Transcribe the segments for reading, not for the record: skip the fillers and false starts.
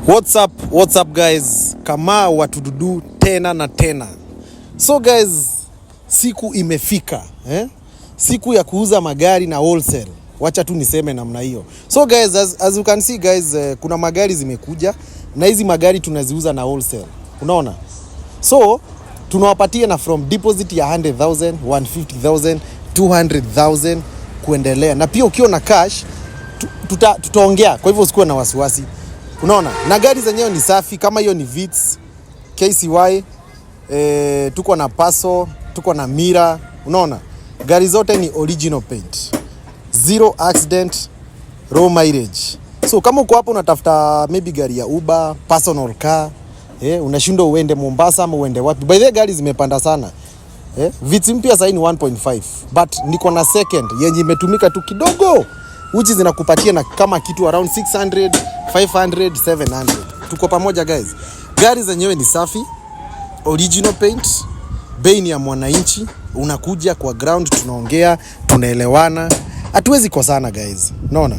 What's up guys? Kama watududu tena na tena. So guys, siku imefika, siku ya kuuza magari na wholesale. Wacha tu niseme namna hiyo. So guys, as you can see guys, kuna magari zimekuja na hizi magari tunaziuza na wholesale. Unaona? So tunawapatia na from deposit ya 100,000, 150,000, 200,000 kuendelea. Na pia ukiwa na cash tutaongea. Kwa hivyo usikuwe na wasiwasi. Unaona? Na gari zenyewe ni safi, kama hiyo ni Vitz, KCY, tuko na Paso, tuko na Mira. Unaona? Gari zote ni original paint. Zero accident, low mileage. So kama uko hapo unatafuta maybe gari ya Uber, personal car, unashindwa uende Mombasa ama uende wapi. By the way, gari zimepanda sana. Vitz mpya sasa ni 1.5, but niko na second yenye imetumika tu kidogo, which zinakupatia na kama kitu around 600, 500, 700. Tuko pamoja guys. Gari zenyewe ni safi, original paint, bei ni ya mwananchi. Unakuja kwa ground, tunaongea, tunaelewana, hatuwezi kosana guys. Unaona?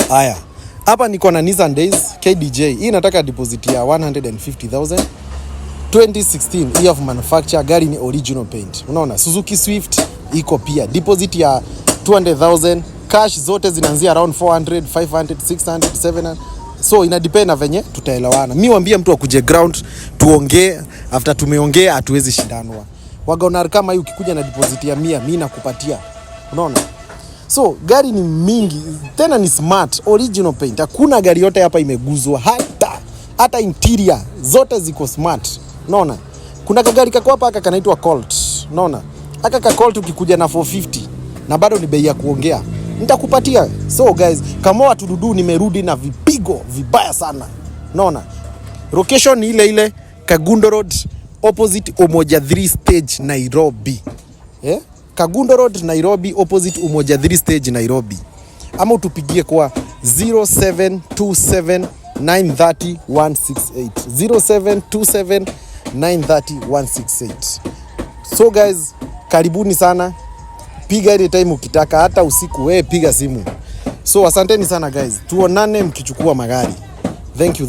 Haya. Hapa niko na Nissan Days KDJ. Hii nataka deposit ya 150,000. 2016 year of manufacture, gari ni original paint. Unaona? Suzuki Swift iko pia. Deposit ya 200,000. Cash zote zinaanzia around 400, 500, 600, 700. So ina depend na venye tutaelewana. Mimi waambia mtu akuje ground tuongee, after tumeongea hatuwezi shindanwa. Wagonar kama hii ukikuja na deposit ya 100, mimi nakupatia. Unaona? So gari ni mingi, tena ni smart, original paint. Hakuna gari yote hapa imeguzwa, hata interior zote ziko smart. Unaona? Kuna kagari kako hapa kanaitwa Colt. Unaona? Aka Colt ukikuja na 450 na bado ni bei ya kuongea, nitakupatia. So guys, kama watududu nimerudi na vipigo vibaya sana. Unaona? Location ni ile Kagundo Road opposite Umoja 3 stage Nairobi. Kagundo Road Nairobi opposite Umoja 3 stage Nairobi. Ama utupigie kwa 0727 930 168. 0727 930 168. So guys, karibuni sana. Piga ile time ukitaka, hata usiku piga simu. So asanteni sana guys. Tuonane mkichukua magari. Thank you.